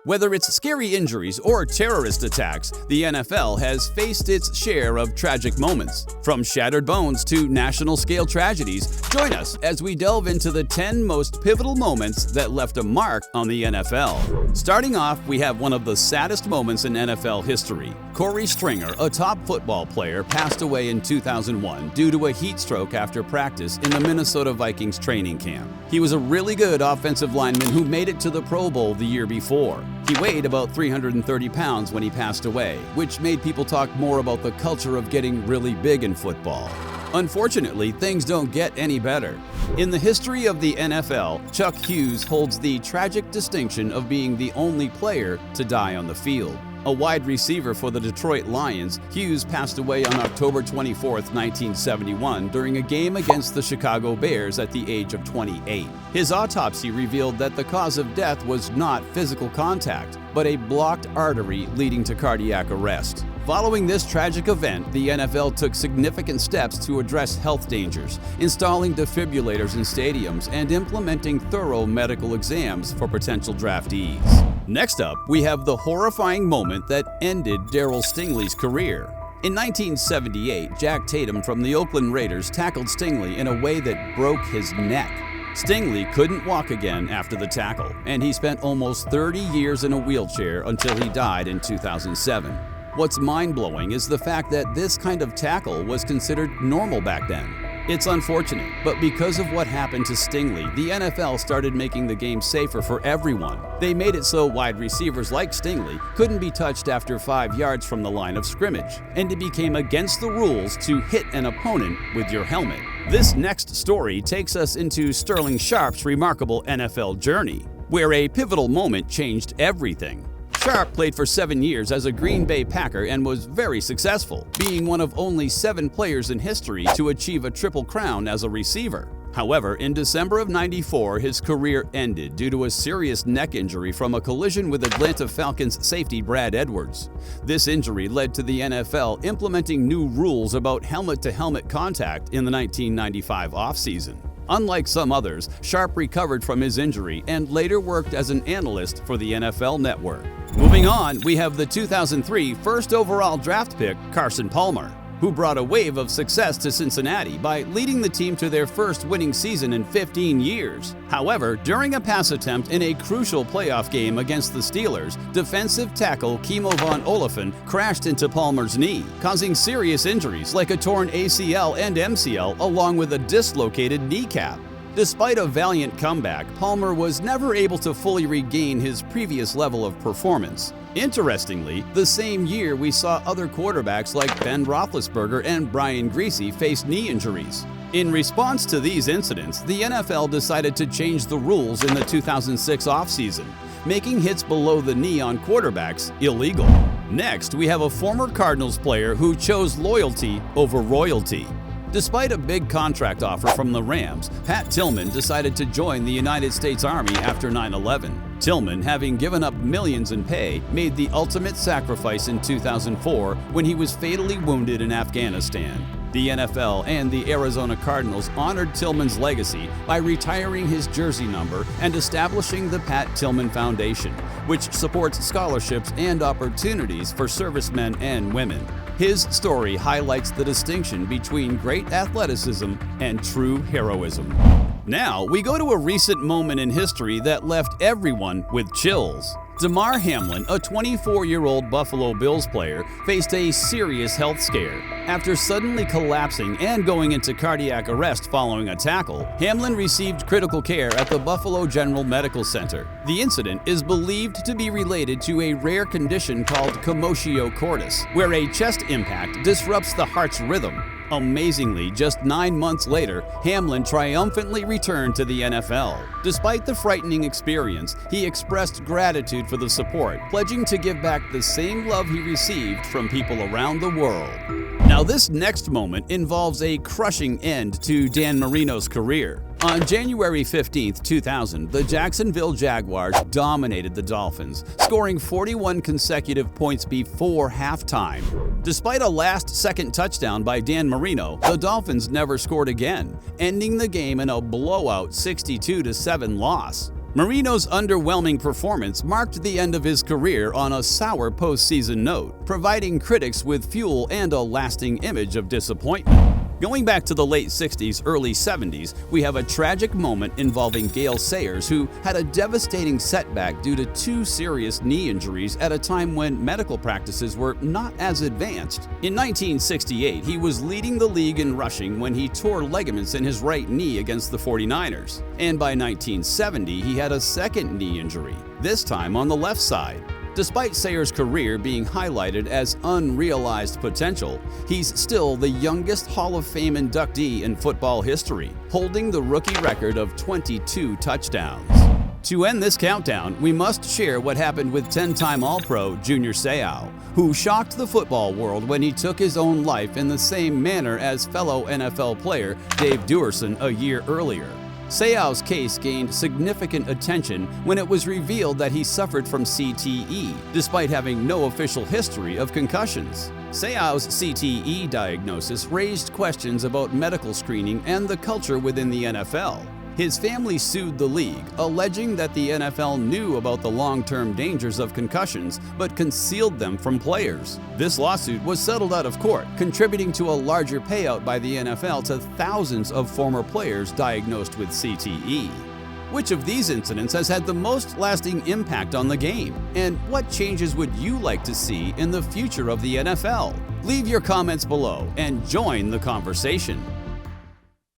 Whether it's scary injuries or terrorist attacks, the NFL has faced its share of tragic moments. From shattered bones to national-scale tragedies, join us as we delve into the 10 most pivotal moments that left a mark on the NFL. Starting off, we have one of the saddest moments in NFL history. Cory Stringer, a top football player, passed away in 2001 due to a heat stroke after practice in the Minnesota Vikings training camp. He was a really good offensive lineman who made it to the Pro Bowl the year before. He weighed about 330 pounds when he passed away, which made people talk more about the culture of getting really big in football. Unfortunately, things don't get any better. In the history of the NFL, Chuck Hughes holds the tragic distinction of being the only player to die on the field. A wide receiver for the Detroit Lions, Hughes passed away on October 24, 1971 during a game against the Chicago Bears at the age of 28. His autopsy revealed that the cause of death was not physical contact, but a blocked artery leading to cardiac arrest. Following this tragic event, the NFL took significant steps to address health dangers, installing defibrillators in stadiums and implementing thorough medical exams for potential draftees. Next up, we have the horrifying moment that ended Darryl Stingley's career. In 1978, Jack Tatum from the Oakland Raiders tackled Stingley in a way that broke his neck. Stingley couldn't walk again after the tackle, and he spent almost 30 years in a wheelchair until he died in 2007. What's mind-blowing is the fact that this kind of tackle was considered normal back then. It's unfortunate, but because of what happened to Stingley, the NFL started making the game safer for everyone. They made it so wide receivers like Stingley couldn't be touched after 5 yards from the line of scrimmage, and it became against the rules to hit an opponent with your helmet. This next story takes us into Sterling Sharpe's remarkable NFL journey, where a pivotal moment changed everything. Sharpe played for 7 years as a Green Bay Packer and was very successful, being one of only 7 players in history to achieve a triple crown as a receiver. However, in December of '94, his career ended due to a serious neck injury from a collision with Atlanta Falcons safety Brad Edwards. This injury led to the NFL implementing new rules about helmet-to-helmet contact in the 1995 offseason. Unlike some others, Sharpe recovered from his injury and later worked as an analyst for the NFL Network. Moving on, we have the 2003 first overall draft pick, Carson Palmer, who brought a wave of success to Cincinnati by leading the team to their first winning season in 15 years. However, during a pass attempt in a crucial playoff game against the Steelers, defensive tackle Kimo von Oliphant crashed into Palmer's knee, causing serious injuries like a torn ACL and MCL along with a dislocated kneecap. Despite a valiant comeback, Palmer was never able to fully regain his previous level of performance. Interestingly, the same year we saw other quarterbacks like Ben Roethlisberger and Brian Griese face knee injuries. In response to these incidents, the NFL decided to change the rules in the 2006 offseason, making hits below the knee on quarterbacks illegal. Next, we have a former Cardinals player who chose loyalty over royalty. Despite a big contract offer from the Rams, Pat Tilman decided to join the United States Army after 9/11. Tilman, having given up millions in pay, made the ultimate sacrifice in 2004 when he was fatally wounded in Afghanistan. The NFL and the Arizona Cardinals honored Tilman's legacy by retiring his jersey number and establishing the Pat Tilman Foundation, which supports scholarships and opportunities for servicemen and women. His story highlights the distinction between great athleticism and true heroism. Now, we go to a recent moment in history that left everyone with chills. Denny Hamlin, a 24-year-old Buffalo Bills player, faced a serious health scare. After suddenly collapsing and going into cardiac arrest following a tackle, Hamlin received critical care at the Buffalo General Medical Center. The incident is believed to be related to a rare condition called commotio cordis, where a chest impact disrupts the heart's rhythm. Amazingly, just 9 months later, Hamlin triumphantly returned to the NFL. Despite the frightening experience, he expressed gratitude for the support, pledging to give back the same love he received from people around the world. Now, this next moment involves a crushing end to Dan Marino's career. On January 15, 2000, the Jacksonville Jaguars dominated the Dolphins, scoring 41 consecutive points before halftime. Despite a last-second touchdown by Dan Marino, the Dolphins never scored again, ending the game in a blowout 62-7 loss. Marino's underwhelming performance marked the end of his career on a sour postseason note, providing critics with fuel and a lasting image of disappointment. Going back to the late 60s, early 70s, we have a tragic moment involving Gail Sanders, who had a devastating setback due to 2 serious knee injuries at a time when medical practices were not as advanced. In 1968, he was leading the league in rushing when he tore ligaments in his right knee against the 49ers. And by 1970, he had a second knee injury, this time on the left side. Despite Sayers' career being highlighted as unrealized potential, he's still the youngest Hall of Fame inductee in football history, holding the rookie record of 22 touchdowns. To end this countdown, we must share what happened with 10-time All-Pro Junior Seau, who shocked the football world when he took his own life in the same manner as fellow NFL player Dave Duerson a year earlier. Seau's case gained significant attention when it was revealed that he suffered from CTE, despite having no official history of concussions. Seau's CTE diagnosis raised questions about medical screening and the culture within the NFL. His family sued the league, alleging that the NFL knew about the long-term dangers of concussions but concealed them from players. This lawsuit was settled out of court, contributing to a larger payout by the NFL to thousands of former players diagnosed with CTE. Which of these incidents has had the most lasting impact on the game? And what changes would you like to see in the future of the NFL? Leave your comments below and join the conversation.